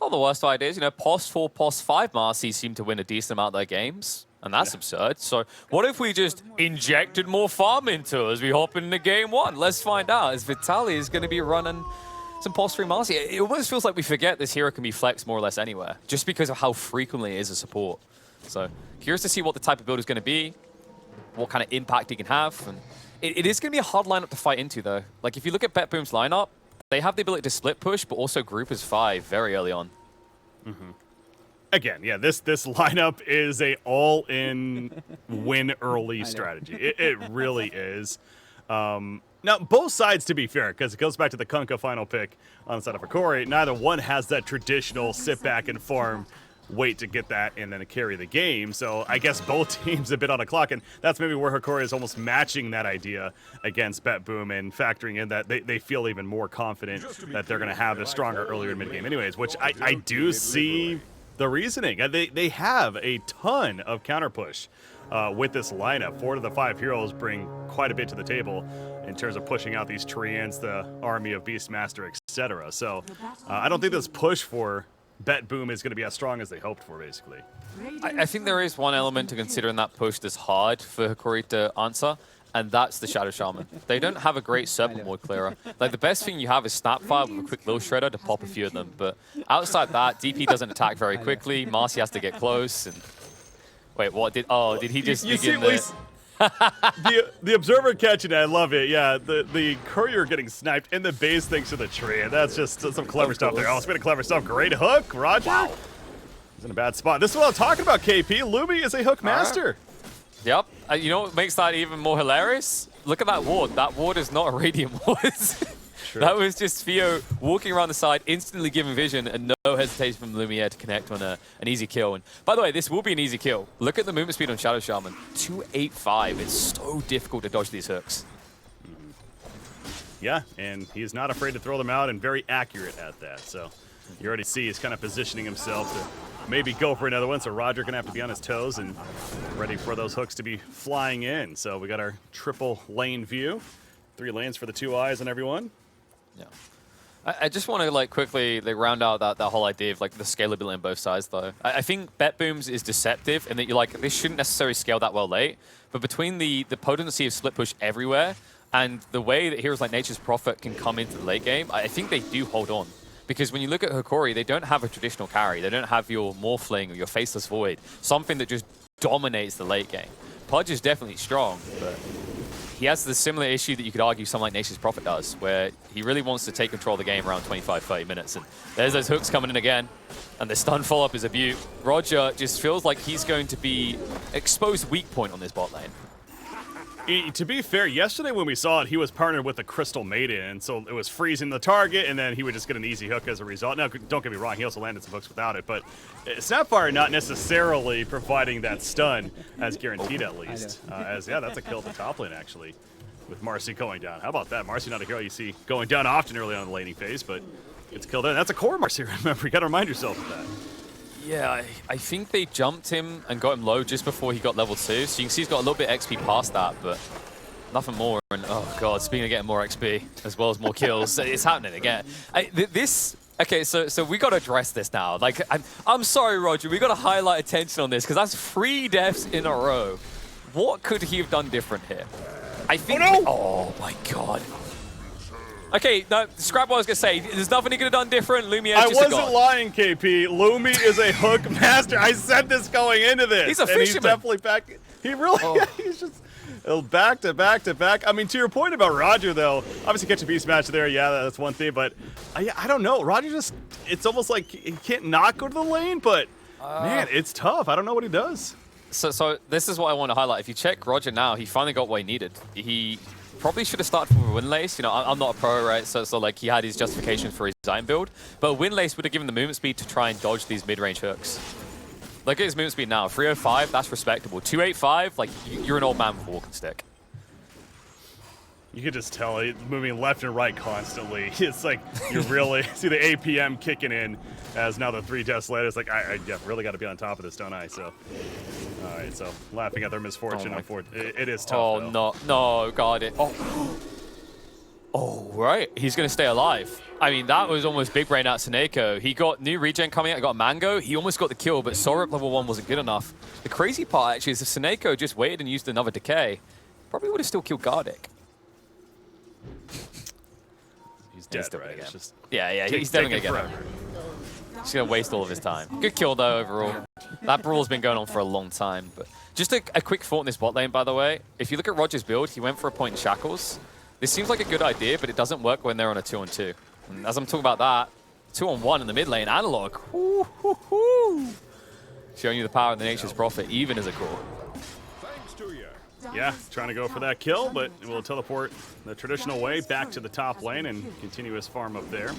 not the worst ideas. You know, post 4, post 5 Marcy seem to win a decent amount of their games. And that's absurd. So what if we just injected more farm into it as we hop into game 1? Let's find out. As Vitaly is going to be running some post 3 Marcy. It almost feels like we forget this hero can be flexed more or less anywhere, just because of how frequently it is a support. So curious to see what the type of build is going to be, what kind of impact he can have. And it is going to be a hard lineup to fight into, though. Like, if you look at BetBoom's lineup, they have the ability to split push, but also group as 5 very early on. Again, yeah, this lineup is a all-in win early strategy. It really is. Now, both sides, to be fair, because it goes back to the Kunkka final pick on the side of Hokori, neither one has that traditional sit back and farm, wait to get that, and then carry the game. So I guess both teams a bit on a clock, and that's maybe where Hokori is almost matching that idea against BetBoom and factoring in that they feel even more confident that they're going to have a stronger earlier mid-game anyways, which I do see the reasoning. They have a ton of counter push with this lineup. 4 to the 5 heroes bring quite a bit to the table in terms of pushing out these Treants, the army of Beastmaster, etc. So I don't think this push for BetBoom is going to be as strong as they hoped for, basically. I think there is one element to consider in that push that's hard for Hokori to answer, and that's the Shadow Shaman. They don't have a great Serpent Ward clearer. Like, the best thing you have is Snapfire with a quick little shredder to pop a few of them, but outside that, DP doesn't attack very quickly, Marcy has to get close, and... Wait, what did... Oh, did he just begin the... the observer catching it, I love it. Yeah, the courier getting sniped in the base thanks to the tree. And that's just some clever stuff there. Oh, speaking of clever stuff, great hook, Roger. Wow. He's in a bad spot. This is what I'm talking about, KP. Lumi is a hook master. Yep. You know what makes that even more hilarious? Look at that ward. That ward is not a Radiant ward. Sure. That was just Theo walking around the side, instantly giving vision, and no hesitation from Lumiere to connect on an easy kill. And by the way, this will be an easy kill. Look at the movement speed on Shadow Shaman. 285. It's so difficult to dodge these hooks. Yeah, and he's not afraid to throw them out and very accurate at that. So you already see he's kind of positioning himself to maybe go for another one. So Roger going to have to be on his toes and ready for those hooks to be flying in. So we got our triple lane view. 3 lanes for the 2 eyes on everyone. Yeah. I just want to quickly round out that whole idea of the scalability on both sides, though. I think BetBoom's is deceptive in that you're this shouldn't necessarily scale that well late, but between the potency of split push everywhere and the way that heroes like Nature's Prophet can come into the late game, I think they do hold on. Because when you look at Hokori, they don't have a traditional carry. They don't have your Morphling or your Faceless Void, something that just dominates the late game. Pudge is definitely strong, but he has the similar issue that you could argue someone like Nature's Prophet does, where he really wants to take control of the game around 25, 30 minutes. And there's those hooks coming in again, and the stun follow-up is a beaut. Roger just feels like he's going to be exposed weak point on this bot lane. To be fair, yesterday when we saw it, he was partnered with the Crystal Maiden, so it was freezing the target, and then he would just get an easy hook as a result. Now, don't get me wrong, he also landed some hooks without it, but Snapfire not necessarily providing that stun as guaranteed, at least. Yeah, that's a kill at the top lane, actually, with Marcy going down. How about that? Marcy not a hero you see going down often early on in the laning phase, but gets killed there. That's a core Marcy, remember. You got to remind yourself of that. Yeah, I think they jumped him and got him low just before he got level 2. So you can see he's got a little bit XP past that, but nothing more. And oh god, speaking of getting more XP as well as more kills, it's happening again. Okay, so we got to address this now. I'm sorry, Roger, we got to highlight attention on this because that's 3 deaths in a row. What could he have done different here? I think. Oh, no! Oh my god. Okay, no, scrap what I was going to say. There's nothing he could have done different. Lumiere I wasn't lying, KP. Lumi is a hook master. I said this going into this. He's a fisherman. He's definitely back. He really, he's just back to back to back. I mean, to your point about Roger, though, obviously catch a beast match there. Yeah, that's one thing. But I don't know. Roger just, it's almost like he can't not go to the lane. But, man, it's tough. I don't know what he does. So this is what I want to highlight. If you check Roger now, he finally got what he needed. He probably should have started with a Windlace. You know, I'm not a pro, right? So he had his justification for his design build. But Windlace would have given the movement speed to try and dodge these mid-range hooks. Look at his movement speed now. 305, that's respectable. 285, you're an old man with a walking stick. You could just tell he's moving left and right constantly. It's like you really see the APM kicking in as now the 3 deaths later. It's like, I really got to be on top of this, don't I? So, all right, so laughing at their misfortune. It is tough, though. No, guard it. Oh. Oh, right. He's going to stay alive. I mean, that was almost big brain out Soniqs. He got new regen coming out, he got Mango. He almost got the kill, but Sorip level 1 wasn't good enough. The crazy part, actually, is if Soniqs just waited and used another decay, probably would have still killed Gardic. He's dead, right? It's just yeah, he's definitely going to get it. He's going to waste all of his time. Good kill, though, overall. That brawl's been going on for a long time. But just a quick thought in this bot lane, by the way. If you look at Roger's build, he went for a point in Shackles. This seems like a good idea, but it doesn't work when they're on a 2-on-2. And as I'm talking about that, 2-on-1 in the mid lane, Analog. Woo, woo, woo. Showing you the power of the Nature's Prophet, even as a core. Yeah, trying to go for that kill, but will teleport the traditional way back to the top lane and continue his farm up there.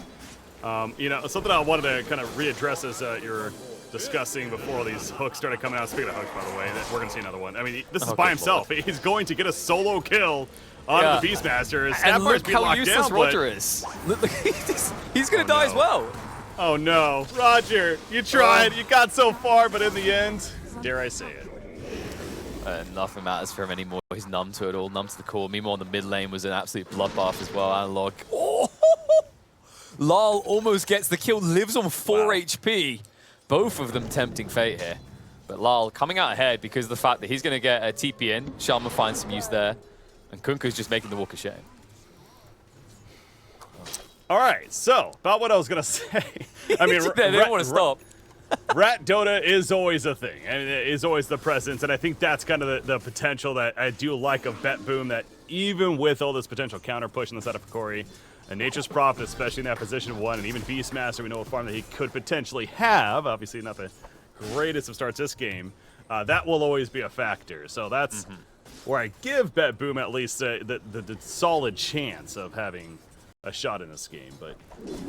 You know, something I wanted to kind of readdress as you're discussing before all these hooks started coming out. Speaking of hooks, by the way, we're going to see another one. I mean, this is by himself. He's going to get a solo kill on the Beastmaster. And look how useless Roger is. He's going to die as well. Oh no, Roger, you tried, you got so far, but in the end, dare I say it. Nothing matters for him anymore. He's numb to it all, numb to the core. Meanwhile, the mid lane was an absolute bloodbath as well. Analog. Oh! Lal almost gets the kill, lives on 4 HP. Both of them tempting fate here. But Lal coming out ahead because of the fact that he's going to get a TP in. Sharma finds some use there. And Kunkka's just making the walk of shame. All right, so about what I was going to say. I mean, they didn't want to stop. Rat Dota is always a thing, and it is always the presence, and I think that's kind of the potential that I do like of BetBoom, that even with all this potential counter push on the side of Hokori, and Nature's Prophet, especially in that position 1, and even Beastmaster, we know a farm that he could potentially have, obviously not the greatest of starts this game, that will always be a factor. So that's where I give BetBoom at least the solid chance of having a shot in this game, but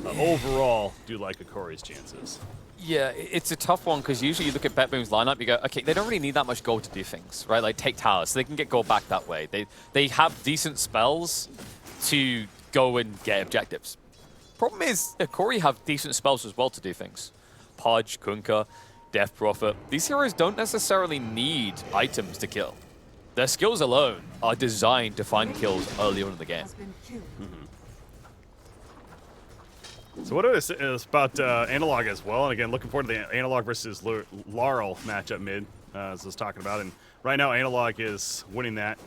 overall, do like Hokori's chances. Yeah, it's a tough one because usually you look at BetBoom's lineup, you go, okay, they don't really need that much gold to do things, right? Like take towers, so they can get gold back that way. They have decent spells to go and get objectives. Problem is, Hokori have decent spells as well to do things. Pudge, Kunkka, Death Prophet. These heroes don't necessarily need items to kill. Their skills alone are designed to find kills early on in the game. So what is about Analog as well, and again, looking forward to the Analog versus Laurel matchup mid, as I was talking about, and right now Analog is winning that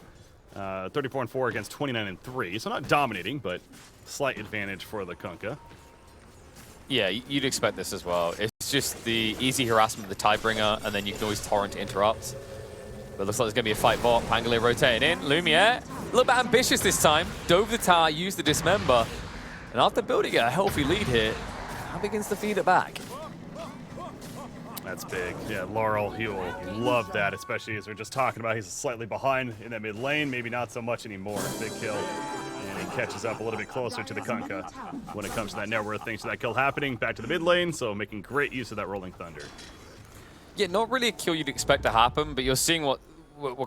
34-4 against 29-3, so not dominating, but slight advantage for the Kunkka. Yeah, you'd expect this as well. It's just the easy harassment of the Tidebringer, and then you can always torrent to interrupt. But it looks like there's going to be a fight bot. Pangolier rotating in. Lumiere, a little bit ambitious this time. Dove the tower, used the Dismember. And after building a healthy lead here, now begins to feed it back. That's big. Yeah, Laurel, he will love that, especially as we're just talking about. He's slightly behind in that mid lane, maybe not so much anymore. Big kill. And he catches up a little bit closer to the Kunkka when it comes to that net worth thanks to that kill happening. Back to the mid lane, so making great use of that Rolling Thunder. Yeah, not really a kill you'd expect to happen, but you're seeing what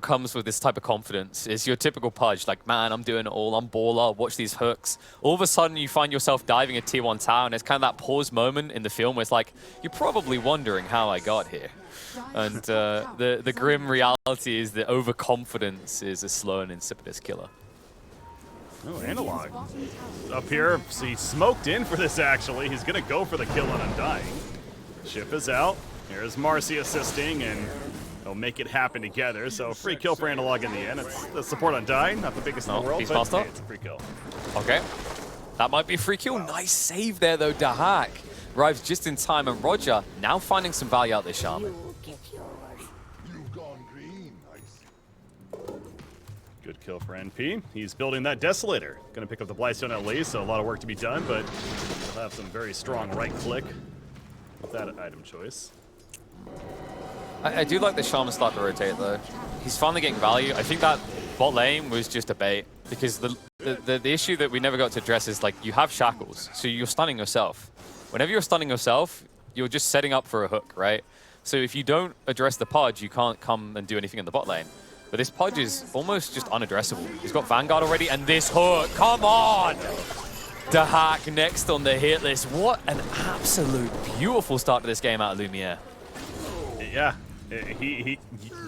comes with this type of confidence is your typical Pudge, like, man, I'm doing it all, I'm baller, watch these hooks. All of a sudden, you find yourself diving a tier 1 tower, and it's kind of that pause moment in the film where it's like, you're probably wondering how I got here. And the grim reality is that overconfidence is a slow and insipidous killer. Oh, Analog. Up here, so he smoked in for this, actually. He's going to go for the kill on Undying. Ship is out. Here's Marcy assisting, and they'll make it happen together. So free kill for Analog in the end. It's the support Undying, not the biggest in the world, but hey, it's a free kill. Okay. That might be a free kill. Nice save there, though. Dahak arrives just in time, and Roger now finding some value out there, Shaman. Good kill for NP. He's building that Desolator. Going to pick up the Blightstone at least, so a lot of work to be done, but he'll have some very strong right click with that item choice. I do like the Shaman start to rotate, though. He's finally getting value. I think that bot lane was just a bait, because the issue that we never got to address is, like, you have shackles, so you're stunning yourself. Whenever you're stunning yourself, you're just setting up for a hook, right? So if you don't address the Pudge, you can't come and do anything in the bot lane. But this Pudge is almost just unaddressable. He's got Vanguard already, and this hook, come on! Dahak next on the hit list. What an absolute beautiful start to this game out of Lumiere. Yeah,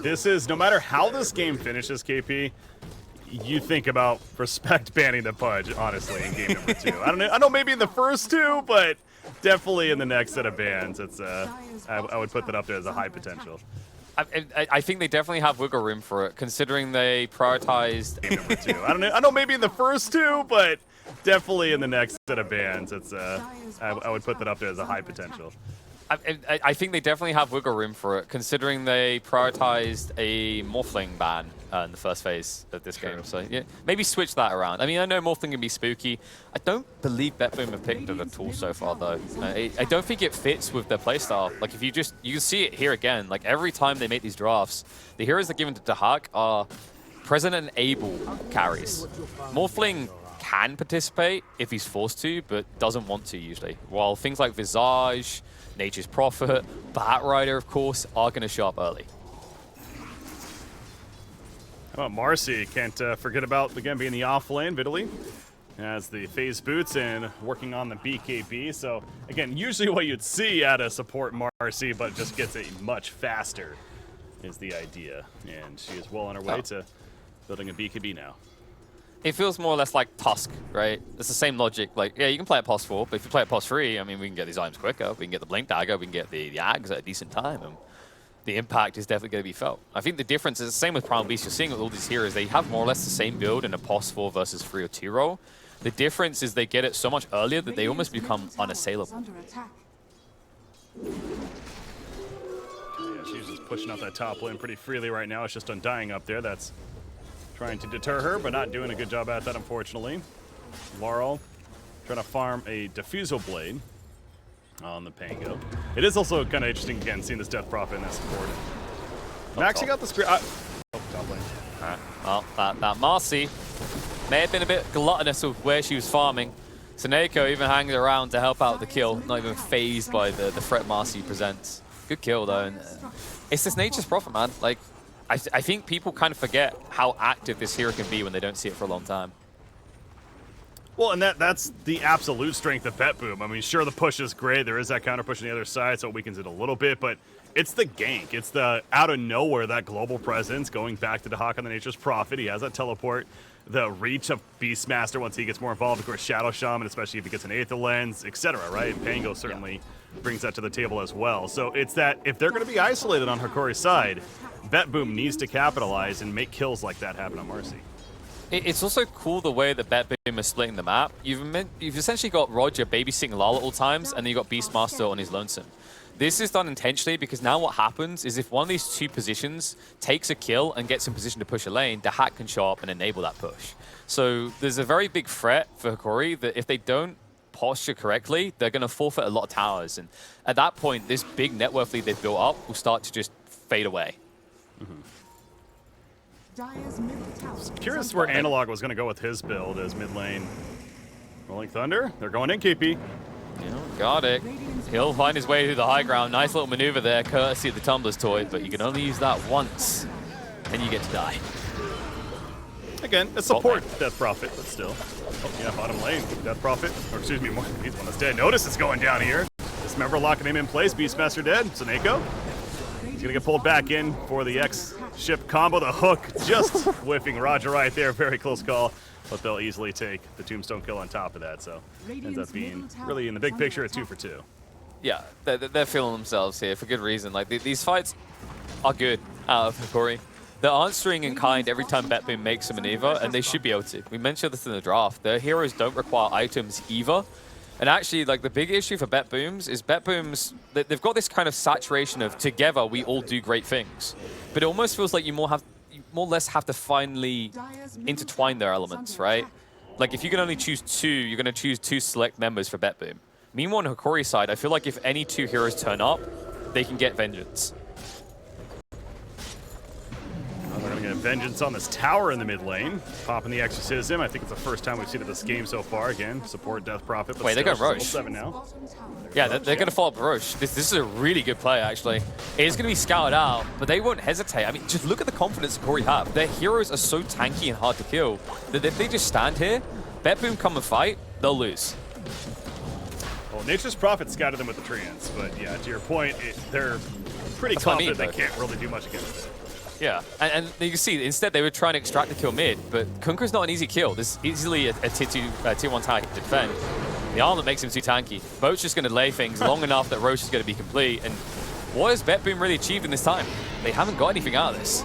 this is, no matter how this game finishes, KP, you think about Respect banning the Pudge, honestly, in game number 2. I don't know, maybe in the first 2, but definitely in the next set of bans. It's I would put that up there as a high potential. I think they definitely have wiggle room for it, considering they prioritized game number 2. I don't know, maybe in the first 2, but definitely in the next set of bans. It's I would put that up there as a high potential. I think they definitely have wiggle room for it, considering they prioritized a Morphling ban in the first phase of this game. So yeah, maybe switch that around. I mean, I know Morphling can be spooky. I don't believe BetBoom have picked it at all so far, though. I don't think it fits with their playstyle. Like, if you can see it here again. Like, every time they make these drafts, the heroes they're given to Dahak are present and able carries. Morphling can participate if he's forced to, but doesn't want to usually. While things like Visage, Nature's Prophet, Batrider, of course, are going to show up early. How about Marcy? Can't forget about, again, being the off lane, Vitaly has the phase boots and working on the BKB. So, again, usually what you'd see out of support Marcy, but just gets it much faster is the idea. And she is well on her way to building a BKB now. It feels more or less like Tusk, right? It's the same logic. Like, yeah, you can play at pos 4, but if you play at pos 3, I mean, we can get these items quicker. We can get the Blink Dagger, we can get the Ags at a decent time. And the impact is definitely going to be felt. I think the difference is the same with Primal Beast. You're seeing with all these heroes, they have more or less the same build in a pos 4 versus 3 or 2 role. The difference is they get it so much earlier that they almost become unassailable. Yeah, she's just pushing out that top lane pretty freely right now. It's just Undying up there. That's trying to deter her, but not doing a good job at that, unfortunately. Laurel trying to farm a Diffusal Blade on the Pango. It is also kind of interesting, again, seeing this Death Prophet in that support. Maxing out the Spirit. Top lane. Well, that Marcy may have been a bit gluttonous with where she was farming. Soneko even hanging around to help out the kill, not even phased by the threat Marcy presents. Good kill, though. And, it's this Nature's Prophet, man. Like, I think people kind of forget how active this hero can be when they don't see it for a long time. Well, and that's the absolute strength of BetBoom. I mean, sure, the push is great. There is that counter push on the other side, so it weakens it a little bit, but it's the gank. It's the out of nowhere, that global presence, going back to the Hawk on the Nature's Prophet. He has that teleport, the reach of Beastmaster once he gets more involved. Of course, Shadow Shaman, especially if he gets an Aether Lens, etc., right? And Pango certainly brings that to the table as well. So it's that if they're going to be isolated on Hokori's side, BetBoom needs to capitalize and make kills like that happen on Marcy. It's also cool the way that BetBoom is splitting the map. You've essentially got Roger babysitting Lala at all times, and then you've got Beastmaster on his lonesome. This is done intentionally because now what happens is if one of these two positions takes a kill and gets in position to push a lane, the hack can show up and enable that push. So there's a very big threat for Hokori that if they don't posture correctly, they're going to forfeit a lot of towers. And at that point, this big net worth lead they've built up will start to just fade away. Curious where Analog was going to go with his build as mid lane. Rolling Thunder, they're going in, KP. Yeah, got it. He'll find his way to the high ground. Nice little maneuver there, courtesy of the Tumbler's Toy, but you can only use that once, and you get to die. Again, a support Death Prophet, but still. Oh, yeah, bottom lane. Death Prophet, or excuse me, he's one that's dead. Notice it's going down here. Dismember locking him in place. Beastmaster dead. Soneko. He's going to get pulled back in for the X-ship combo. The hook just whiffing Roger right there. Very close call, but they'll easily take the tombstone kill on top of that. So ends up being really, in the big picture, a 2 for 2. Yeah, they're feeling themselves here for good reason. Like these fights are good out of Hokori. They're answering in kind every time BetBoom makes a maneuver, and they should be able to. We mentioned this in the draft. Their heroes don't require items either. And actually, like, the big issue for BetBooms is BetBooms, they've got this kind of saturation of together we all do great things. But it almost feels like you more or less have to finally intertwine their elements, right? Like, if you can only choose 2, you're going to choose 2 select members for BetBoom. Meanwhile, on Hokori's side, I feel like if any 2 heroes turn up, they can get vengeance. They're going to get vengeance on this tower in the mid lane. Popping the Exorcism. I think it's the first time we've seen it this game so far. Again, support Death Prophet. But wait, they got Roche. 7 now. Yeah, they're going to follow up Roche. This is a really good play, actually. It is going to be scouted out, but they won't hesitate. I mean, just look at the confidence Hokori have. Their heroes are so tanky and hard to kill that if they just stand here, BetBoom come and fight, they'll lose. Well, Nature's Prophet scouted them with the treants, but yeah, to your point, they're pretty confident they can't really do much against it. Yeah, and you can see, instead they were trying to extract the kill mid, but Kunkka's not an easy kill. There's easily a tier 1 tower to defend. The armor makes him too tanky. Boat's just going to lay things long enough that Roche is going to be complete, and what has BetBoom really achieved in this time? They haven't got anything out of this.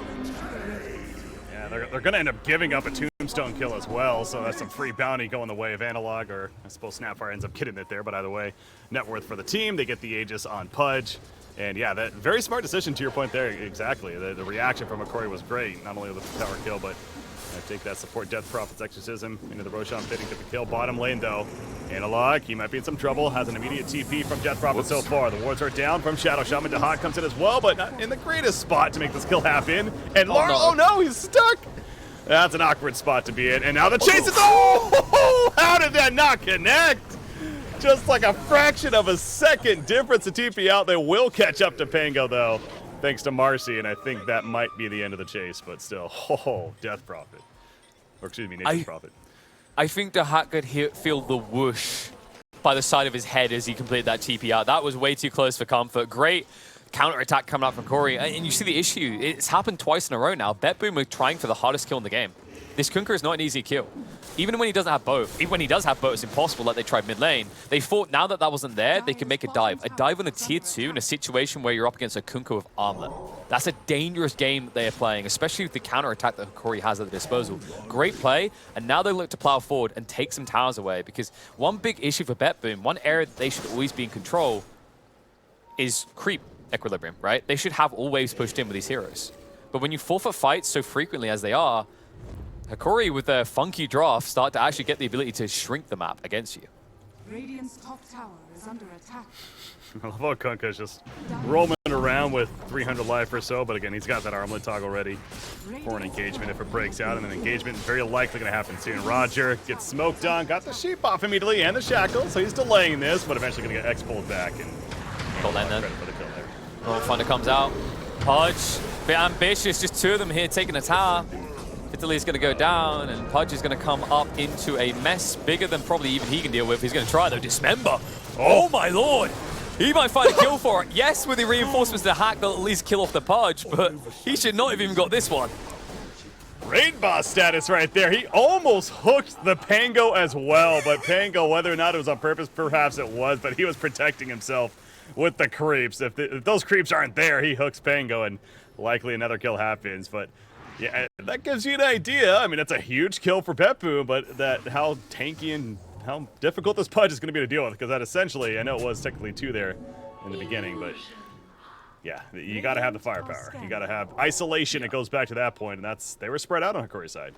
Yeah, they're going to end up giving up a tombstone kill as well, so that's some free bounty going the way of Analog, or I suppose Snapfire ends up getting it there, but either way, net worth for the team. They get the Aegis on Pudge. And yeah, that very smart decision to your point there. Exactly. The reaction from Hokori was great. Not only with the tower kill, but take that support Death Prophet's Exorcism into the Roshan fitting to the kill. Bottom lane though, Analog, he might be in some trouble. Has an immediate TP from Death Prophet so far. The wards are down from Shadow Shaman. Dahak comes in as well, but not in the greatest spot to make this kill happen. And Laurel, oh no, he's stuck. That's an awkward spot to be in. And now the chase is, oh, how did that not connect? Just like a fraction of a second difference to TP out. They will catch up to Pango, though, thanks to Marcy, and I think that might be the end of the chase, but still, Death Prophet. Or excuse me, Nature's Prophet. I think Dahak could feel the whoosh by the side of his head as he completed that TP out. That was way too close for comfort. Great counter-attack coming out from Corey, and you see the issue. It's happened twice in a row now. BetBoom are trying for the hardest kill in the game. This Kunkka is not an easy kill. Even when he doesn't have both, even when he does have both, it's impossible like they tried mid lane. They thought now that wasn't there, they can make a dive. A dive on a tier 2 in a situation where you're up against a Kunkka with armor. That's a dangerous game that they are playing, especially with the counter-attack that Hokori has at their disposal. Great play, and now they look to plow forward and take some towers away, because one big issue for BetBoom, one area that they should always be in control is creep equilibrium, right? They should have all waves pushed in with these heroes. But when you forfeit fights so frequently as they are, Hokori, with their funky draft, start to actually get the ability to shrink the map against you. Radiant's top tower is under attack. I love how Kunkka's just roaming around with 300 life or so, but again, he's got that armlet toggle ready for an engagement if it breaks out, and an engagement very likely going to happen soon. Roger gets smoked on, got the sheep off immediately, and the shackle, so he's delaying this, but eventually going to get X pulled back. And credit for the kill there. Oh, Thunder comes out. Pudge, bit ambitious, just two of them here taking a tower. Italy's going to go down, and Pudge is going to come up into a mess bigger than probably even he can deal with. He's going to try, though. Dismember. Oh, my lord. He might find a kill for it. Yes, with the reinforcements to hack, they'll at least kill off the Pudge, but he should not have even got this one. Raid boss status right there. He almost hooked the Pango as well, but Pango, whether or not it was on purpose, perhaps it was, but he was protecting himself with the creeps. If those creeps aren't there, he hooks Pango, and likely another kill happens, but yeah, that gives you an idea. I mean, it's a huge kill for BetBoom, but how tanky and how difficult this Pudge is going to be to deal with, because that essentially, I know it was technically 2 there in the beginning, but yeah, you got to have the firepower. You got to have isolation. It goes back to that point, and they were spread out on Hokori's side.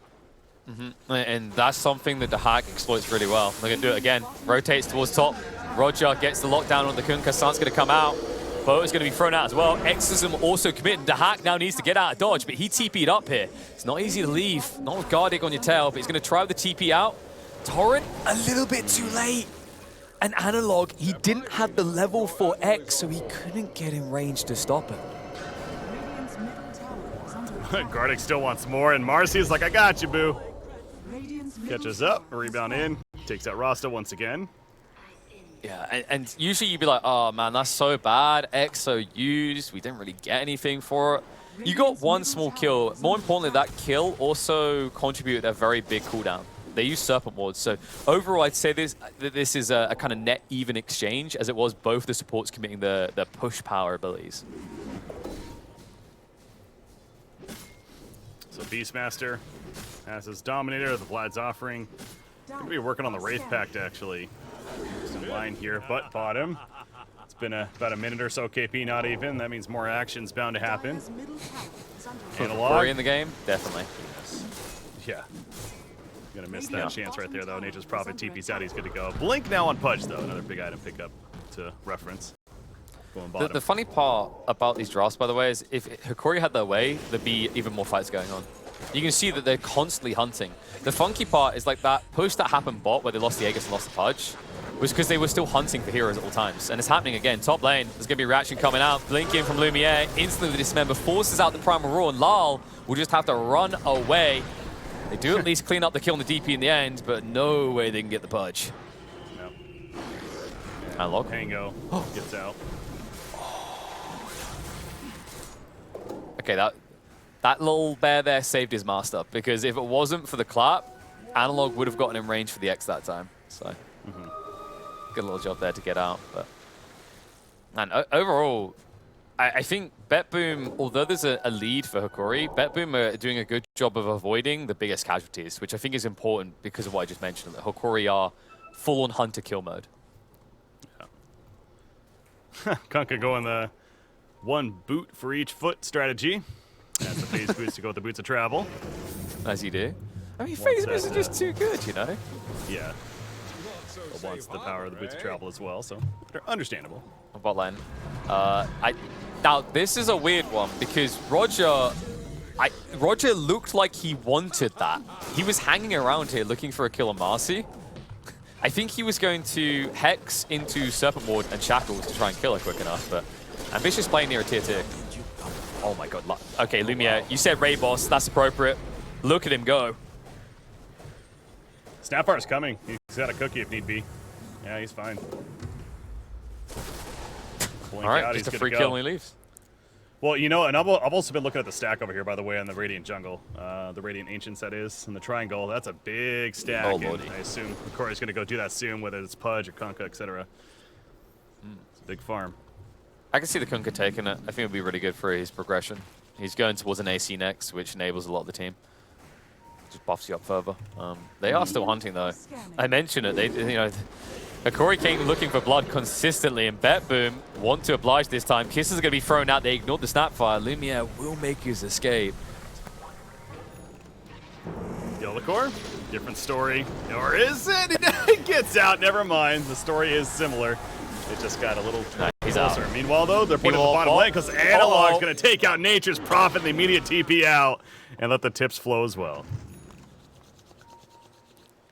And that's something that the Hack exploits really well. They're going to do it again. Rotates towards top. Roger gets the lockdown on the Kunkka. Sun's going to come out. Bo is going to be thrown out as well. Exorcism also committed. Dahak now needs to get out of dodge, but he TP'd up here. It's not easy to leave. Not with Guardic on your tail, but he's going to try with the TP out. Torrent, a little bit too late. And Analog, he didn't have the level for X, so he couldn't get in range to stop him. Radiant's middle tower is under attack. Gardic still wants more, and Marcy's like, I got you, boo. Radiant's middle Catches up, tower is rebound under in, takes out Rasta once again. Yeah, and usually you'd be like, oh man, that's so bad. X so used, we didn't really get anything for it. You got one small kill. More importantly, that kill also contributed a very big cooldown. They use Serpent Wards, so overall I'd say this is a kind of net even exchange, as it was both the supports committing the push power abilities. So Beastmaster has his Dominator, the Vlad's offering. Gonna be working on the Wraith Pact actually. Just in line here, but bottom. It's been about a minute or so, KP, not even. That means more action's bound to happen. Dire's middle tower is under Analog. Hokori in the game? Definitely. Yeah. Gonna miss that chance right there, though. Nature's Prophet TP's out. He's good to go. Blink now on Pudge, though. Another big item pickup to reference. Going bottom. The funny part about these drafts, by the way, is if Hokori had their way, there'd be even more fights going on. You can see that they're constantly hunting. The funky part is like that push that happened bot where they lost the Aegis and lost the Pudge was because they were still hunting for heroes at all times. And it's happening again. Top lane, there's going to be a reaction coming out. Blink in from Lumiere, instantly the Dismember forces out the Primal Roar, and Lal will just have to run away. They do at least clean up the kill on the DP in the end, but no way they can get the Pudge. No. Analog. Pango gets out. Okay, that that little bear there saved his master, because if it wasn't for the clap, Analog would have gotten in range for the X that time. So, good little job there to get out. But man, overall, I think BetBoom, although there's a lead for Hokori, BetBoom are doing a good job of avoiding the biggest casualties, which I think is important because of what I just mentioned, that Hokori are full-on hunter kill mode. Yeah. Kunkka going the one boot for each foot strategy. That's the phase boots to go with the boots of travel. As you do. I mean, phase boots are just too good, you know? Yeah. But wants the power of the boots of travel as well, so they're understandable. Bot lane. Now, this is a weird one because Roger looked like he wanted that. He was hanging around here looking for a kill on Marcy. I think he was going to Hex into Serpent Ward and Shackles to try and kill her quick enough, but Ambitious playing near a tier 2. Oh my god. Okay, Lumiere, you said Raid Boss. That's appropriate. Look at him go. Snapfire's coming. He's got a cookie if need be. Yeah, he's fine. All right, just a free kill and he leaves. Well, you know, and I've also been looking at the stack over here, by the way, on the Radiant Jungle. The Radiant Ancients, that is, and the Triangle. That's a big stack. Oh, and I assume Hokori's going to go do that soon, whether it's Pudge or Kunkka, etc. It's a big farm. I can see the Kunkka taking it. I think it would be really good for his progression. He's going towards an AC next, which enables a lot of the team. Just buffs you up further. They are still hunting, though. I mentioned it. Hokori came looking for blood consistently, and BetBoom want to oblige this time. Kisses are going to be thrown out. They ignored the Snapfire. Lumiere will make his escape. Yellowcore, different story. Or is it? He gets out. Never mind. The story is similar. It just got a little closer. Out. Meanwhile, though, they're putting the bottom lane because Analog's going to take out Nature's Prophet in the immediate TP out and let the tips flow as well.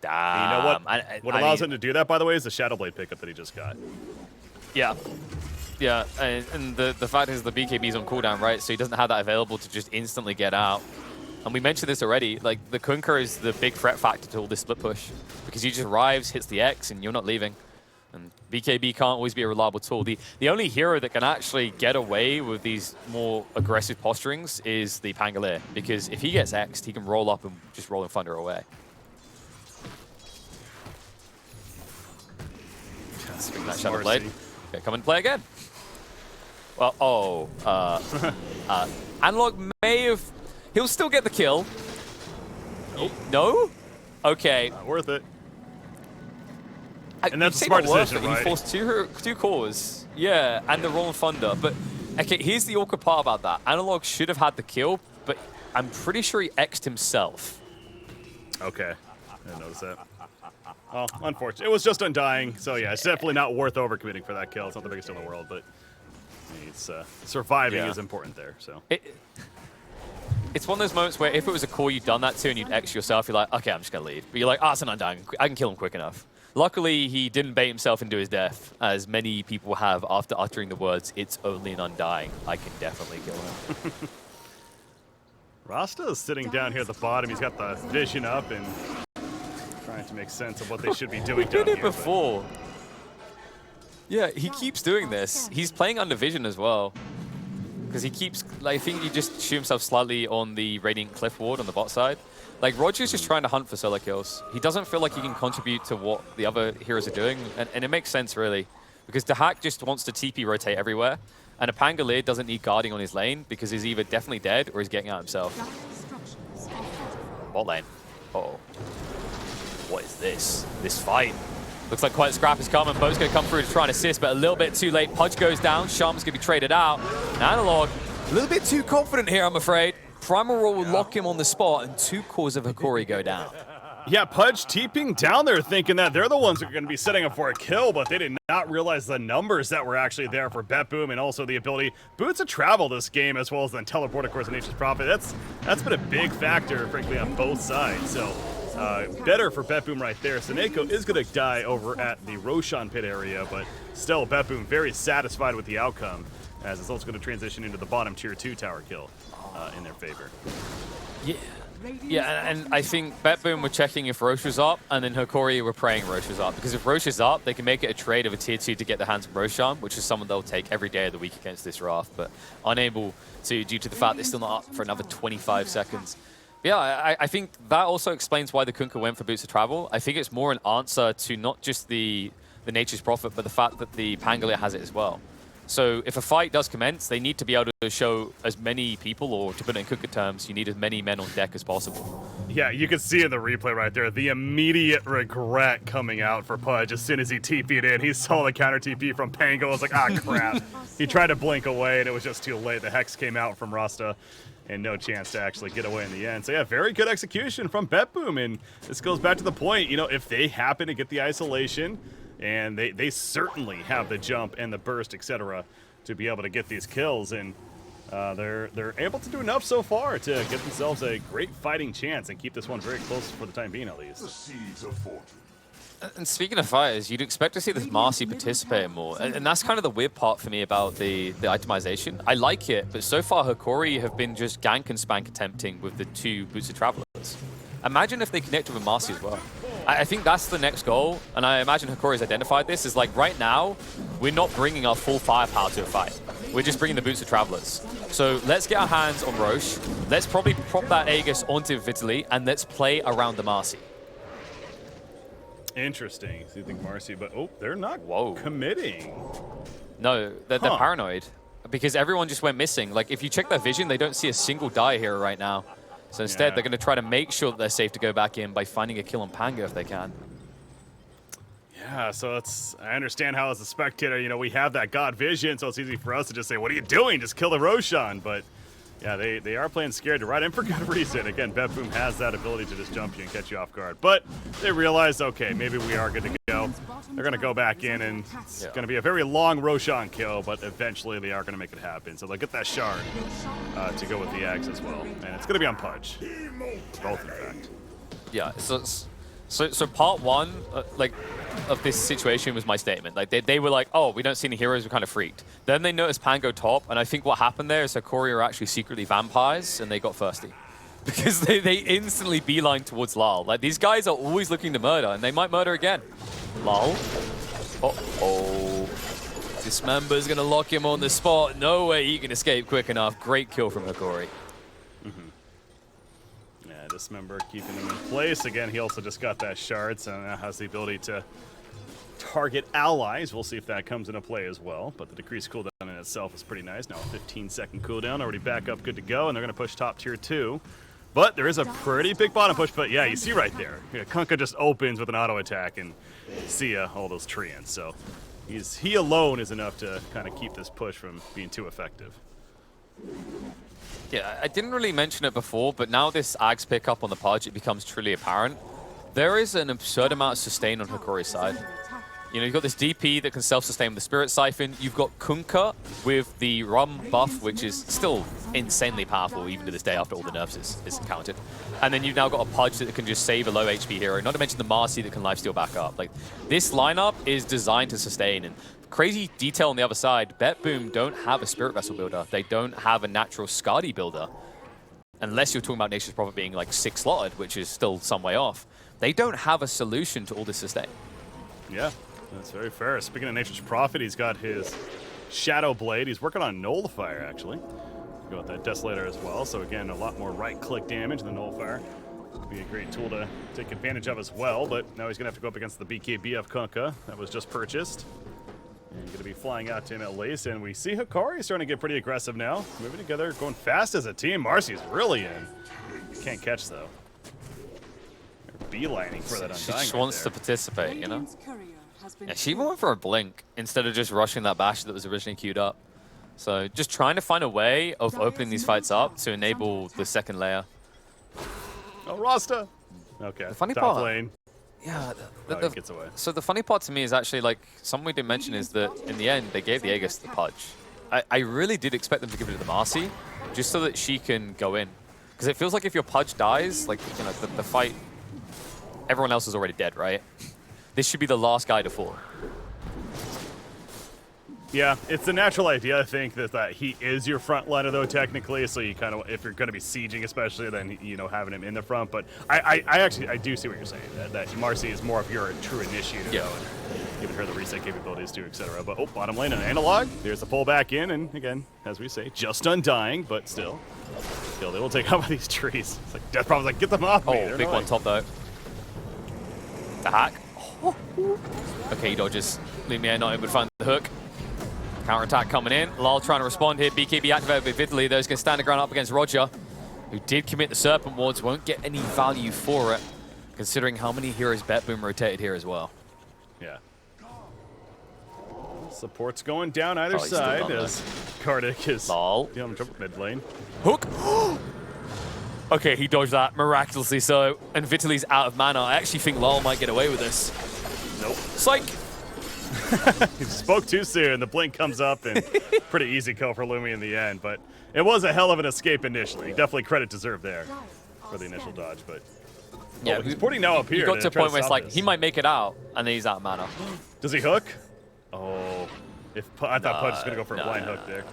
You know what? What allows him to do that, by the way, is the Shadowblade pickup that he just got. Yeah. Yeah, and the fact is the BKB's on cooldown, right? So he doesn't have that available to just instantly get out. And we mentioned this already, like, the Kunkka is the big threat factor to all this split push. Because he just arrives, hits the X, and you're not leaving. And BKB can't always be a reliable tool. The only hero that can actually get away with these more aggressive posturings is the Pangolier. Because if he gets X'd, he can roll up and just roll in Thunder away. Swing that Shadow Blade. Okay, come and play again. Well, Analog may have... He'll still get the kill. Nope. No? Okay. Not worth it. And that's a smart decision, right? He forced two cores. Yeah, and the Rolling Thunder. But, okay, here's the awkward part about that. Analog should have had the kill, but I'm pretty sure he X'd himself. Okay. I didn't notice that. Well, unfortunate. It was just Undying, so yeah, it's definitely not worth overcommitting for that kill. It's not the biggest in the world, but it's surviving is important there. So it's one of those moments where if it was a core you'd done that to and you'd X yourself, you're like, okay, I'm just gonna leave. But you're like, it's an Undying. I can kill him quick enough. Luckily, he didn't bait himself into his death, as many people have after uttering the words, "It's only an Undying. I can definitely kill him." Rasta is sitting down here at the bottom. He's got the vision up and trying to make sense of what they should be doing down here. He did it before. Yeah, he keeps doing this. He's playing under vision as well. Because he keeps, like, I think he just shoot himself slightly on the Radiant Cliff Ward on the bot side. Like, Roger's just trying to hunt for solo kills. He doesn't feel like he can contribute to what the other heroes are doing. And it makes sense, really. Because Dahak just wants to TP rotate everywhere. And a Pangolier doesn't need guarding on his lane because he's either definitely dead or he's getting out himself. Bot lane. Uh-oh. What is this? This fight. Looks like quite a scrap is coming. Bo's going to come through to try and assist, but a little bit too late. Pudge goes down. Sham's going to be traded out. Analog, a little bit too confident here, I'm afraid. Primal Roll will lock him on the spot, and 2 cores of Hokori go down. Yeah, Pudge TPing down there thinking that they're the ones that are going to be setting up for a kill, but they did not realize the numbers that were actually there for BetBoom and also the ability boots to travel this game as well as then teleport, of course, Nature's Prophet. That's been a big factor, frankly, on both sides. So better for BetBoom right there. Seneko is going to die over at the Roshan pit area, but still BetBoom very satisfied with the outcome as it's also going to transition into the bottom tier 2 tower kill in their favor. Yeah. Yeah, and I think BetBoom were checking if Roche was up, and then Hokori were praying Roche was up. Because if Roche is up, they can make it a trade of a tier 2 to get their hands on Roshan, which is someone they'll take every day of the week against this Wrath, but unable to due to the fact they're still not up for another 25 seconds. Yeah, I think that also explains why the Kunkka went for Boots of Travel. I think it's more an answer to not just the Nature's Prophet, but the fact that the Pangolier has it as well. So if a fight does commence, they need to be able to show as many people, or to put it in Kunkka terms, you need as many men on deck as possible. Yeah, you can see in the replay right there, the immediate regret coming out for Pudge as soon as he TP'd in. He saw the counter TP from Pango, was like, ah, crap. He tried to blink away, and it was just too late. The Hex came out from Rasta, and no chance to actually get away in the end. So yeah, very good execution from BetBoom, and this goes back to the point, you know, if they happen to get the isolation, and they certainly have the jump and the burst, etc., to be able to get these kills, and they're able to do enough so far to get themselves a great fighting chance and keep this one very close for the time being, at least. The seeds of fortune. And speaking of fighters, you'd expect to see this Marcy participate more, and that's kind of the weird part for me about the itemization. I like it, but so far Hokori have been just gank and spank attempting with the 2 Boots of Travelers. Imagine if they connect with a Marcy as well. I think that's the next goal, and I imagine Hokori's identified this, is like right now, we're not bringing our full firepower to a fight. We're just bringing the Boots of Travelers. So let's get our hands on Roche, let's probably prop that Aegis onto Vitaly, and let's play around the Marcy. Interesting. So you think Marcy, but oh, they're not committing. No, they're paranoid, because everyone just went missing. Like, if you check their vision, they don't see a single die here right now. So instead, they're going to try to make sure that they're safe to go back in by finding a kill on Pango if they can. Yeah, so I understand how as a spectator, you know, we have that God vision, so it's easy for us to just say, what are you doing? Just kill the Roshan. But yeah, they are playing scared to ride in for good reason. Again, BetBoom has that ability to just jump you and catch you off guard. But they realize, okay, maybe we are good to go. They're going to go back in, and it's going to be a very long Roshan kill, but eventually they are going to make it happen. So they'll get that shard to go with the Axe as well. And it's going to be on Pudge. Both, in fact. Yeah, so part one, of this situation was my statement. Like, they were like, oh, we don't see any heroes, we're kind of freaked. Then they noticed Pango top, and I think what happened there is Hokori are actually secretly vampires, and they got thirsty. Because they instantly beeline towards Lal. Like, these guys are always looking to murder, and they might murder again. Lal. Uh-oh. Dismember's gonna lock him on the spot. No way he can escape quick enough. Great kill from Hokori. Yeah, Dismember keeping him in place. Again, he also just got that shard, so now has the ability to target allies. We'll see if that comes into play as well. But the decreased cooldown in itself is pretty nice. Now a 15-second cooldown, already back up, good to go. And they're going to push top tier 2. But there is a pretty big bottom push. But yeah, you see right there, Kunkka just opens with an auto attack, and see ya, all those treants. So he alone is enough to kind of keep this push from being too effective. Yeah, I didn't really mention it before, but now this Ags pickup on the Pudge, it becomes truly apparent. There is an absurd amount of sustain on Hokori's side. You know, you've got this DP that can self-sustain with the Spirit Siphon. You've got Kunkka with the Rum buff, which is still insanely powerful even to this day after all the nerfs is encountered. And then you've now got a Pudge that can just save a low HP hero, not to mention the Marcy that can lifesteal back up. Like, this lineup is designed to sustain, and crazy detail on the other side, BetBoom don't have a Spirit Vessel builder. They don't have a natural Skadi builder. Unless you're talking about Nature's Prophet being like 6 slotted, which is still some way off. They don't have a solution to all this sustain. Yeah. That's very fair. Speaking of Nature's Prophet, he's got his Shadow Blade. He's working on Nullifier, actually. Go with that Desolator as well. So again, a lot more right-click damage than Nullifier. Could be a great tool to take advantage of as well, but now he's going to have to go up against the BKB Kunkka that was just purchased. And going to be flying out to him at least, and we see Hokori starting to get pretty aggressive now. Moving together, going fast as a team. Marcy's really in. Can't catch, though. They're beelining for that Undying. She just wants to participate, you know? Yeah, she even went for a blink instead of just rushing that bash that was originally queued up. So just trying to find a way of opening these fights up to enable the second layer. Oh, Rasta! Okay, the funny top part, lane. Yeah, He gets away. So the funny part to me is actually, like, something we didn't mention is that in the end, they gave the Aegis to the Pudge. I really did expect them to give it to the Marcy, just so that she can go in. Because it feels like if your Pudge dies, like, you know, the fight, everyone else is already dead, right? This should be the last guy to fall. Yeah, it's the natural idea, I think, that he is your front liner, though, technically. So you kind of, if you're going to be sieging, especially, then, you know, having him in the front. But I actually do see what you're saying, that Marcy is more of your true initiator, though. And giving her the reset capabilities, too, etc. But, oh, bottom lane, an analog. There's the pull back in. And, again, as we say, just undying, but still, they will take out these trees. It's like Death Problem's like, get them off me. Oh, big one top, though. The hack. Oh. Okay, he dodges. Leave me not able to find the hook. Counter-attack coming in. Lal trying to respond here. BKB activated with Vitaly. Those can stand the ground up against Roger, who did commit the Serpent Wards. Won't get any value for it, considering how many heroes BetBoom rotated here as well. Yeah. Support's going down either side as Kartik is jump mid lane. Hook! Okay, he dodged that miraculously so, and Vitaly's out of mana. I actually think Lal might get away with this. Nope. Psych! He spoke too soon. The blink comes up, and pretty easy kill for Lumi in the end. But it was a hell of an escape initially. Definitely credit deserved there for the initial dodge. But yeah, he's porting now up here. He got to a point where it's like, he might make it out, and then he's out of mana. Does he hook? Oh, I thought Pudge was going to go for a blind hook there.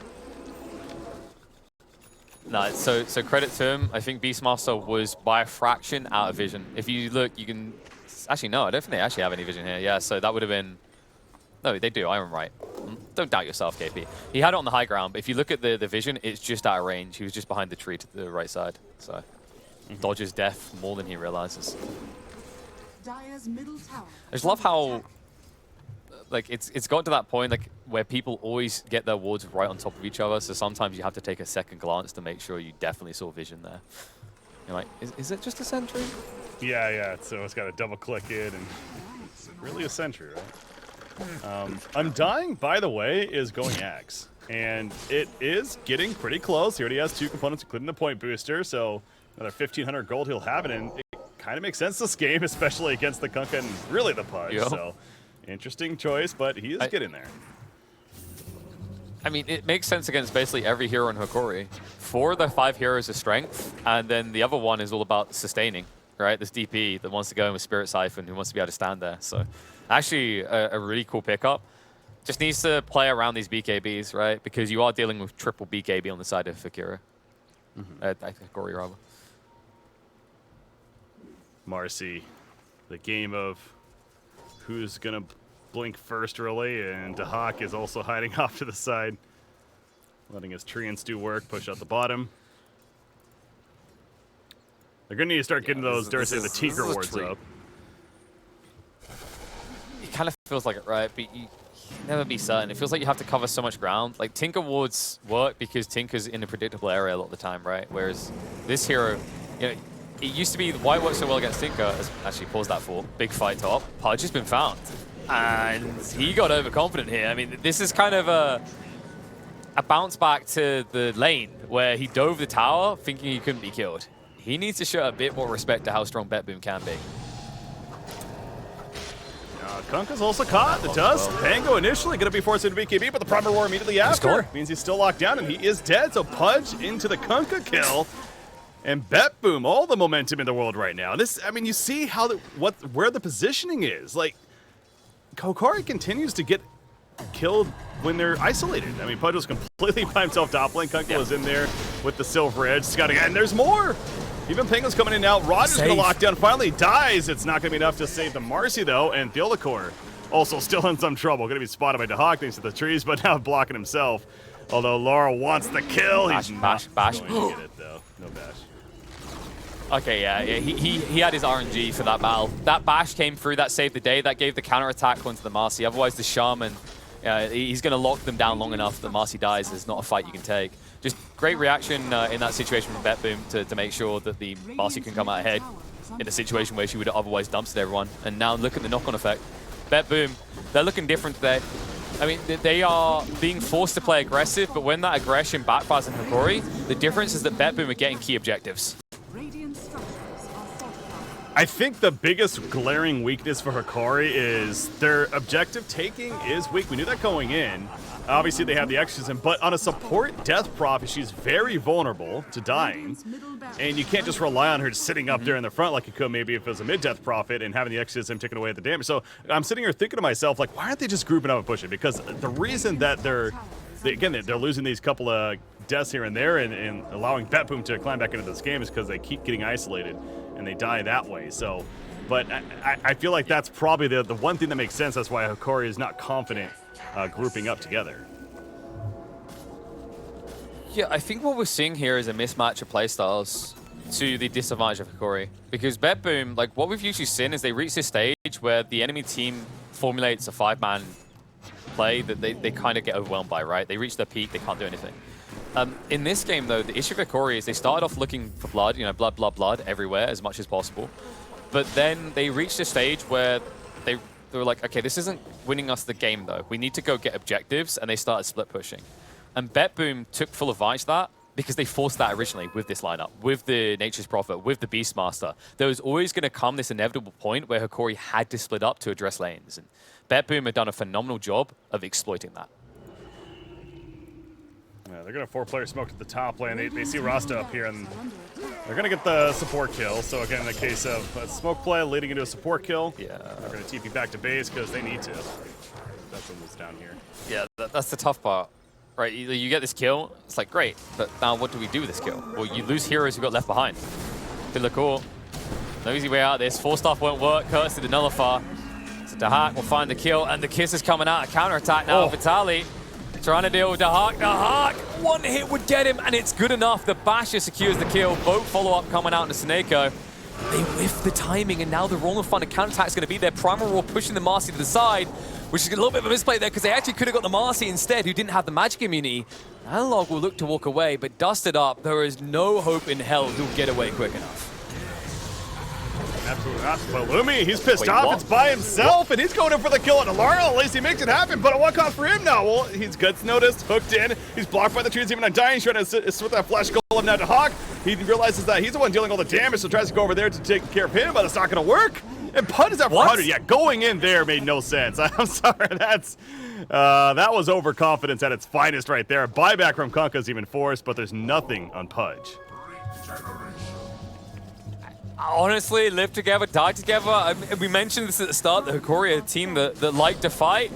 No, so credit to him. I think Beastmaster was by a fraction out of vision. If you look, you can... Actually, no, I don't think they actually have any vision here. Yeah, so that would have been... No, they do. I'm right. Don't doubt yourself, KP. He had it on the high ground, but if you look at the vision, it's just out of range. He was just behind the tree to the right side. So dodges death more than he realizes. Dire's middle tower. I just love how like it's got to that point like where people always get their wards right on top of each other. So sometimes you have to take a second glance to make sure you definitely saw vision there. You're like, is it just a sentry? Yeah. So it's got to double click it, and it's really a sentry, right? Undying, by the way, is going Axe, and it is getting pretty close. He already has 2 components, including the point booster, so another 1,500 gold he'll have it, and it kind of makes sense this game, especially against the Kunkka and really the Pudge. Yep. So interesting choice, but he is getting there. I mean, it makes sense against basically every hero in Hokori. 4 of the 5 heroes are strength, and then the other one is all about sustaining, right? This DP that wants to go in with Spirit Siphon, who wants to be able to stand there. So actually a really cool pickup. Just needs to play around these BKBs, right? Because you are dealing with triple BKB on the side of Fakira. Hokori, rather. Marcy, the game of who's going to blink first, really, and Dahak is also hiding off to the side, letting his Treants do work, push out the bottom. They're going to need to start getting those, dare I say, the Tinker wards up. It kind of feels like it, right? But you can never be certain. It feels like you have to cover so much ground. Like, Tinker wards work because Tinker's in a predictable area a lot of the time, right? Whereas this hero, you know, it used to be why it works so well against Tinker. Actually, pause that for big fight top. Pudge has been found. And he got overconfident here. I mean, this is kind of a bounce back to the lane where he dove the tower thinking he couldn't be killed. He needs to show a bit more respect to how strong BetBoom can be. Kunkka's also caught. The Dust. Pango initially going to be forced into BKB, but the Primal Roar immediately after means he's still locked down, and he is dead. So Pudge into the Kunkka kill. And BetBoom, all the momentum in the world right now. This, I mean, you see how where the positioning is. Like, Hokori continues to get killed when they're isolated. I mean, Pudge was completely by himself top lane. Kunkka was in there with the Silver Edge, scouting, and there's more. Even Penguin's coming in now. Roger's going to lock down. Finally dies. It's not going to be enough to save the Marcy, though. And Theolacor also still in some trouble. Going to be spotted by Dahak thanks to the trees, but now blocking himself. Although Laura wants the kill. He's not going to get it, though. No bash. Okay, yeah, he had his RNG for that battle. That bash came through, that saved the day, that gave the counterattack onto the Marcy. Otherwise, the Shaman, he's going to lock them down long enough that Marcy dies. There's not a fight you can take. Just great reaction in that situation from BetBoom to make sure that the Marcy can come out ahead in a situation where she would have otherwise dumped everyone. And now look at the knock-on effect. BetBoom, they're looking different today. I mean, they are being forced to play aggressive, but when that aggression backfires in Hokori, the difference is that BetBoom are getting key objectives. I think the biggest glaring weakness for Hokori is their objective taking is weak. We knew that going in. Obviously, they have the exorcism, but on a support death prop, she's very vulnerable to dying. And you can't just rely on her just sitting up there in the front like you could maybe if it was a mid-death prophet and having the exorcism taking away the damage. So I'm sitting here thinking to myself, like, why aren't they just grouping up and pushing? Because the reason that they're losing these couple of deaths here and there and allowing BetBoom to climb back into this game is because they keep getting isolated and they die that way. So, but I feel like that's probably the one thing that makes sense. That's why Hokori is not confident grouping up together. Yeah, I think what we're seeing here is a mismatch of playstyles to the disadvantage of Hokori. Because BetBoom, like what we've usually seen is they reach this stage where the enemy team formulates a 5-man play that they kind of get overwhelmed by, right? They reach their peak, they can't do anything. In this game, though, the issue with Hokori is they started off looking for blood, you know, blood everywhere as much as possible. But then they reached a stage where they were like, okay, this isn't winning us the game, though. We need to go get objectives, and they started split pushing. And BetBoom took full advantage of that because they forced that originally with this lineup, with the Nature's Prophet, with the Beastmaster. There was always going to come this inevitable point where Hokori had to split up to address lanes. And BetBoom had done a phenomenal job of exploiting that. Yeah, they're going to 4-player smoke to the top lane. They see Rasta up here, and they're going to get the support kill. So again, in the case of a smoke play leading into a support kill, yeah, they're going to TP back to base because they need to. That's what's down here. Yeah, that's the tough part. Right, you get this kill, it's like, great, but now what do we do with this kill? Well, you lose heroes who got left behind. Good look, cool. No easy way out of this. 4-staff won't work, Curse to the Nullifier. So Dahak will find the kill, and the Kiss is coming out. A counter-attack now. Vitali trying to deal with Dahak. Dahak, one hit would get him, and it's good enough. The Basher secures the kill. Boat follow-up coming out into Soniqs. They whiff the timing, and now the Roll and Thunder counter-attack is going to be there. Primal Roar pushing the Marcy to the side, which is a little bit of a misplay there because they actually could have got the Marcy instead, who didn't have the magic immunity. Analog will look to walk away, but dusted up, there is no hope in hell he'll get away quick enough. Absolutely not. But Lumi, he's pissed off. What? It's by himself, and he's going in for the kill on Alara. At least he makes it happen, but a one-cost for him now. Well, he's guts noticed, hooked in. He's blocked by the trees, even undying. He's trying to switch that flash golem now to Hawk. He realizes that he's the one dealing all the damage, so tries to go over there to take care of him, but it's not going to work. And Pud is at 400. Yeah, going in there made no sense. I'm sorry, that was overconfidence at its finest right there. Buyback from Kunkka's even forced, but there's nothing on Pudge. Honestly, live together, die together. We mentioned this at the start, the Hokori are a team that like to fight,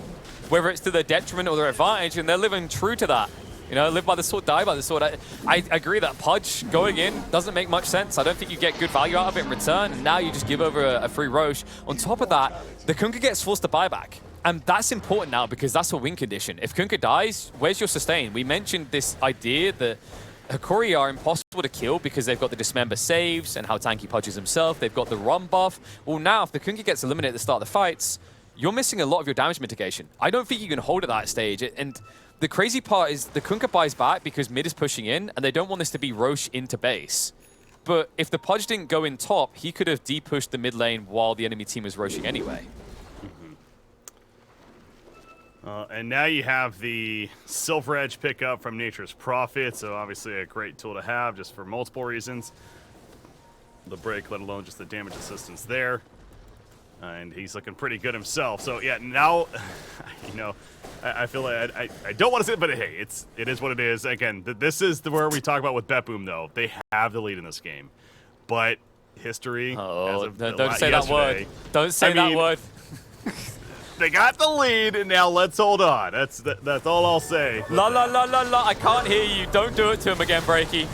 whether it's to their detriment or their advantage, and they're living true to that. You know, live by the sword, die by the sword. I agree that Pudge going in doesn't make much sense. I don't think you get good value out of it in return, and now you just give over a free Roche. On top of that, the Kunkka gets forced to buyback. And that's important now because that's a win condition. If Kunkka dies, where's your sustain? We mentioned this idea that Hokori are impossible to kill because they've got the Dismember saves and how tanky Pudge is himself. They've got the run buff. Well, now, if the Kunkka gets eliminated at the start of the fights, you're missing a lot of your damage mitigation. I don't think you can hold at that stage. And the crazy part is the Kunkka buys back because mid is pushing in, and they don't want this to be Roche into base. But if the Pudge didn't go in top, he could have de-pushed the mid lane while the enemy team was Roshing anyway. And now you have the Silver Edge pickup from Nature's Prophet, so obviously a great tool to have just for multiple reasons. The break, let alone just the damage assistance there. And he's looking pretty good himself. So yeah, now, you know, I feel like I don't want to say it, but hey, it is what it is. Again, this is where we talk about with BetBoom, though. They have the lead in this game. But history, as of don't say that word. Don't say that word. They got the lead, and now let's hold on. That's all I'll say. La la la la la, I can't hear you. Don't do it to him again, Breaky.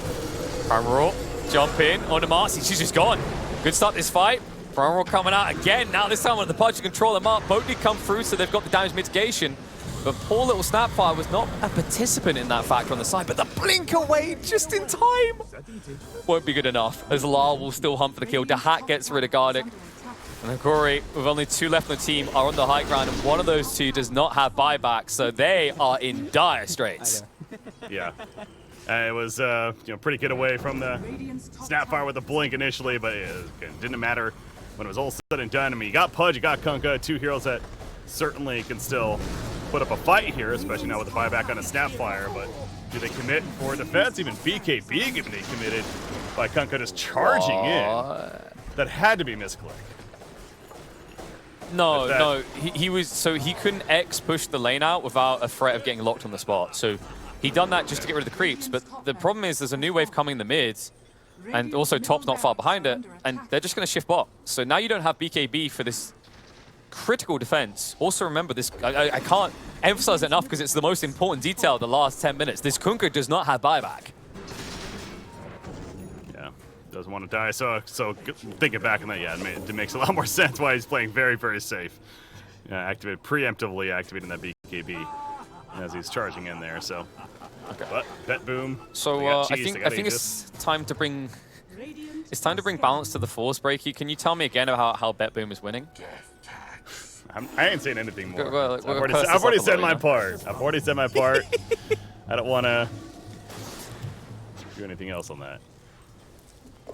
Primal jump in on the Marcy. She's just gone. Good start this fight. Primal coming out again. Now this time on the Pudge to control them up. Both did come through, so they've got the damage mitigation. But poor little Snapfire was not a participant in that factor on the side, but the blink away just in time won't be good enough, as Lal will still hunt for the kill. Dahak gets rid of Gardic. And Hokori, with only 2 left on the team, are on the high ground, and one of those 2 does not have buyback, so they are in dire straits. Yeah. It was pretty good away from the Snapfire with the blink initially, but it didn't matter when it was all said and done. I mean, you got Pudge, you got Kunkka, 2 heroes that certainly can still put up a fight here, especially now with the buyback on a Snapfire, but do they commit for defense? Even BKB getting committed by Kunkka just charging in. That had to be misclick. No. He was so he couldn't X push the lane out without a threat of getting locked on the spot. So he done that just to get rid of the creeps. But the problem is there's a new wave coming in the mids, and also top's not far behind it, and they're just going to shift bot. So now you don't have BKB for this critical defense. Also remember this, I can't emphasize it enough because it's the most important detail of the last 10 minutes. This Kunkka does not have buyback. Yeah, doesn't want to die. So thinking back on that, yeah, it makes a lot more sense why he's playing very, very safe. Preemptively activating that BKB as he's charging in there. So, okay. But BetBoom. So I think it's time to bring balance to the force break. Can you tell me again about how BetBoom is winning? I ain't saying anything more. I've already said my part. I don't want to do anything else on that.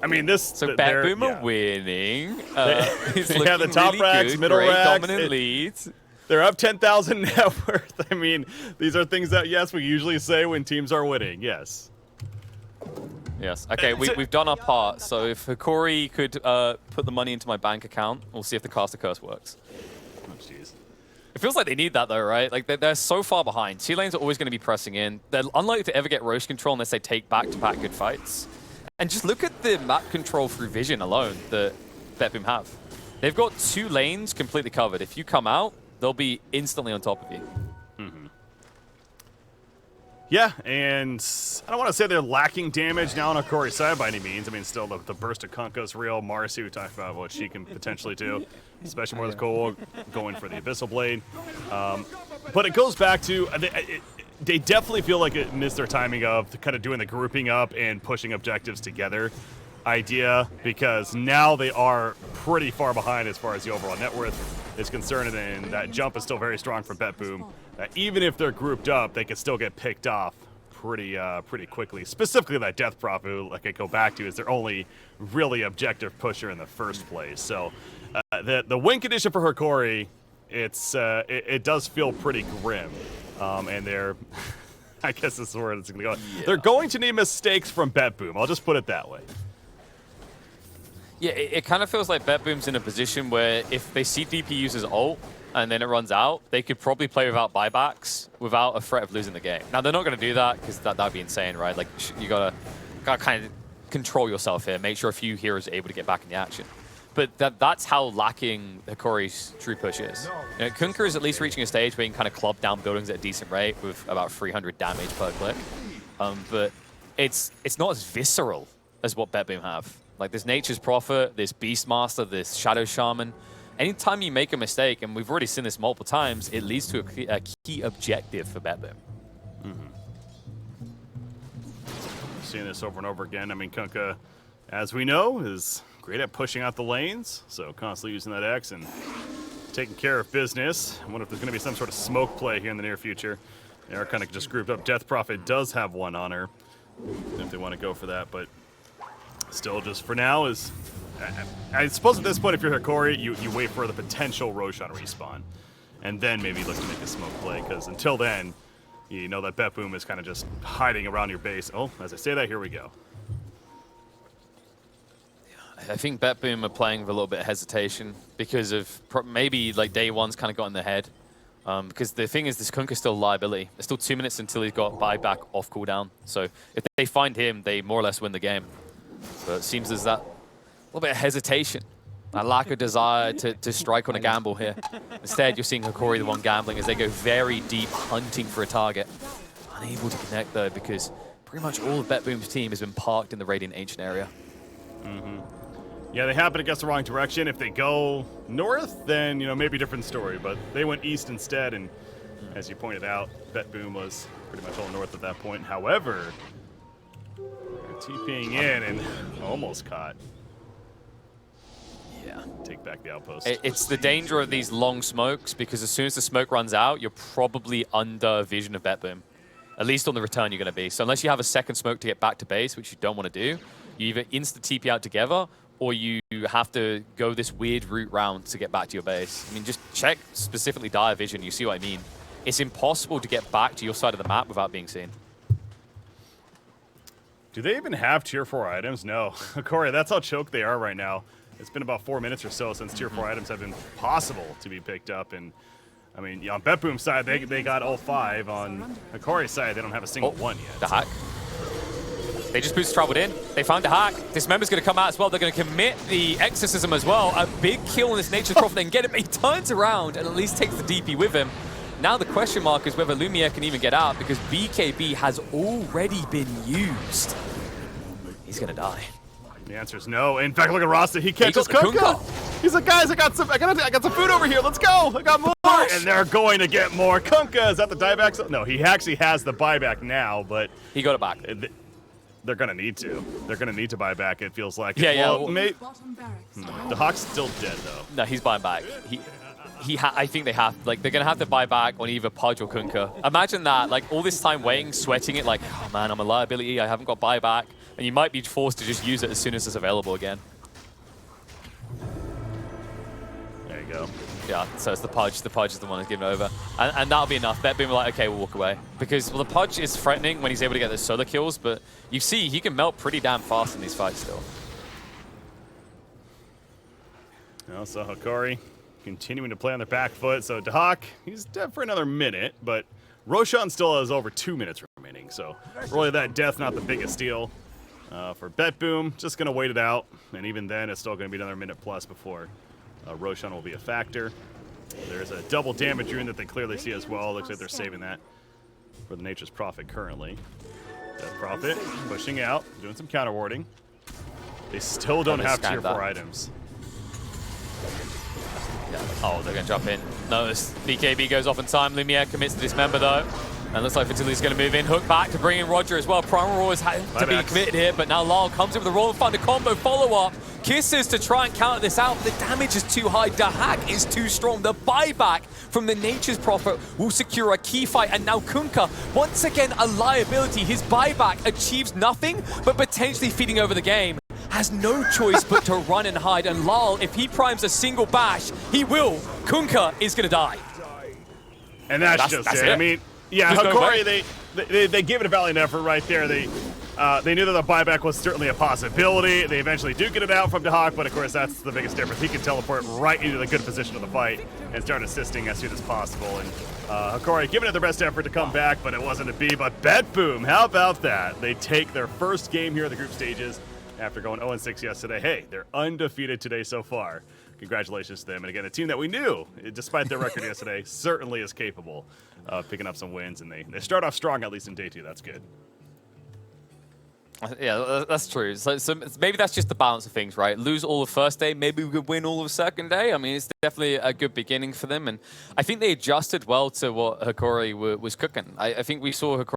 I mean, this. So BetBoom are winning. They have the top really racks, good, middle racks, dominant leads. They're up 10,000 net worth. I mean, these are things that yes, we usually say when teams are winning. Yes. Yes. Okay, we've done our part. So if Hokori could put the money into my bank account, we'll see if the caster curse works. Oh, jeez. It feels like they need that though, right? Like they're so far behind. T lanes are always going to be pressing in. They're unlikely to ever get roast control unless they take back-to-back good fights. And just look at the map control through vision alone that BetBoom have. They've got 2 lanes completely covered. If you come out, they'll be instantly on top of you. Yeah, and I don't want to say they're lacking damage now on Hokori's side by any means. I mean, still the burst of Kunkka's real. Marcy, we talked about what she can potentially do, especially more with Cole going for the Abyssal Blade. But it goes back to, they definitely feel like it missed their timing of kind of doing the grouping up and pushing objectives together idea, because now they are pretty far behind as far as the overall net worth is concerned, and that jump is still very strong for BetBoom. Even if they're grouped up, they can still get picked off pretty quickly. Specifically that Death Prophet, who, like I go back to, is their only really objective pusher in the first place. So the win condition for Hokori, it does feel pretty grim, and they're I guess this is where it's going to go. Yeah. They're going to need mistakes from BetBoom. I'll just put it that way. Yeah, it kind of feels like BetBoom's in a position where if they see DP uses ult and then it runs out, they could probably play without buybacks without a threat of losing the game. Now, they're not going to do that because that'd be insane, right? Like, you gotta kind of control yourself here. Make sure a few heroes are able to get back in the action. But that's how lacking Hokori's true push is. You know, Kunkka is at least reaching a stage where you can kind of club down buildings at a decent rate with about 300 damage per click. But it's not as visceral as what BetBoom have. Like, there's Nature's Prophet, there's Beastmaster, there's Shadow Shaman. Anytime you make a mistake, and we've already seen this multiple times, it leads to a key objective for BetBoom. Seeing this over and over again. I mean, Kunkka, as we know, is great at pushing out the lanes, so constantly using that X and taking care of business. I wonder if there's going to be some sort of smoke play here in the near future. They are kind of just grouped up. Death Prophet does have one on her, if they want to go for that, but still, just for now, is I suppose at this point, if you're Hokori, you wait for the potential Roshan respawn, and then maybe look to make a smoke play, because until then, you know that BetBoom is kind of just hiding around your base. Oh, as I say that, here we go. I think BetBoom are playing with a little bit of hesitation because of maybe like day one's kind of got in their head. Because the thing is, this Kunkka's still a liability. There's still 2 minutes until he's got buyback off cooldown. So if they find him, they more or less win the game. So it seems there's that little bit of hesitation, a lack of desire to strike on a gamble here. Instead, you're seeing Hokori the one gambling as they go very deep, hunting for a target. Unable to connect, though, because pretty much all of BetBoom's team has been parked in the Radiant Ancient area. Yeah, they happen to guess the wrong direction. If they go north, then, you know, maybe a different story. But they went east instead, and as you pointed out, BetBoom was pretty much all north at that point. However, TPing in and almost caught. Yeah, take back the outpost. It's the danger of these long smokes, because as soon as the smoke runs out, you're probably under vision of BetBoom. At least on the return you're going to be. So unless you have a second smoke to get back to base, which you don't want to do, you either insta-TP out together, or you have to go this weird route round to get back to your base. I mean, just check specifically dire vision, you see what I mean. It's impossible to get back to your side of the map without being seen. Do they even have tier 4 items? No. Hokori, that's how choked they are right now. It's been about 4 minutes or so since tier 4 items have been possible to be picked up, and I mean, on BetBoom's side, they got all 5. On Hokori's side, they don't have a single one yet. The hack. They just boost traveled in. They found a hack. Dismember's going to come out as well. They're going to commit the Exorcism as well. A big kill on this Nature's Prophet. They can get him. He turns around and at least takes the DP with him. Now the question mark is whether Lumiere can even get out because BKB has already been used. He's going to die. The answer is no. In fact, look at Rasta. He catches got the Kunkka. He's like, guys, I got some food over here. Let's go. I got more. And they're going to get more. Kunkka, is that the dieback? No, he actually has the buyback now, but he got it back. They're going to need to. They're going to need to buy back, it feels like. Yeah, well, the Hawk's still dead, though. No, he's buying back. I think they have, like, they're going to have to buy back on either Pudge or Kunkka. Imagine that, like, all this time waiting, sweating it, like, oh man, I'm a liability, I haven't got buyback. And you might be forced to just use it as soon as it's available again. There you go. Yeah, so it's the Pudge. The Pudge is the one that's given over. And that'll be enough. BetBoom were like, okay, we'll walk away. Because, well, the Pudge is threatening when he's able to get those solo kills, but you see, he can melt pretty damn fast in these fights still. So Hokori continuing to play on their back foot. So Dahak, he's dead for another minute, but Roshan still has over 2 minutes remaining. So really that death, not the biggest deal. For BetBoom, just going to wait it out. And even then, it's still going to be another minute plus before Roshan will be a factor. There's a double damage rune that they clearly see as well. Looks like they're saving that for the Nature's Prophet currently. Death Prophet pushing out, doing some counter warding. They still don't have tier 4 items. Yeah. Oh, they're going to jump in. Notice BKB goes off in time. Lumiere commits to Dismember though. And looks like Fatili's going to move in. Hook back to bring in Roger as well. Primal Roar has had to be committed here, but now Lyle comes in with a Roll and Thunder combo follow-up. Kisses to try and counter this out, but the damage is too high. The hack is too strong. The buyback from the Nature's Prophet will secure a key fight. And now Kunkka, once again, a liability. His buyback achieves nothing, but potentially feeding over the game. Has no choice but to run and hide. And Lyle, if he primes a single bash, he will. Kunkka is going to die. And that's just it. I mean, yeah, Hokori, they gave it a valiant effort right there. They knew that the buyback was certainly a possibility. They eventually do get it out from Dahak, but of course that's the biggest difference. He can teleport right into the good position of the fight and start assisting as soon as possible. And Hokori giving it their best effort to come back, but it wasn't to be. But BetBoom, how about that? They take their first game here in the group stages after going 0-6 yesterday. Hey, they're undefeated today so far. Congratulations to them. And again, a team that we knew, despite their record yesterday, certainly is capable of picking up some wins. And they start off strong, at least in day 2. That's good. Yeah, that's true. So maybe that's just the balance of things, right? Lose all the first day, maybe we could win all of the second day. I mean, it's definitely a good beginning for them. And I think they adjusted well to what Hokori was cooking. I think we saw Hokori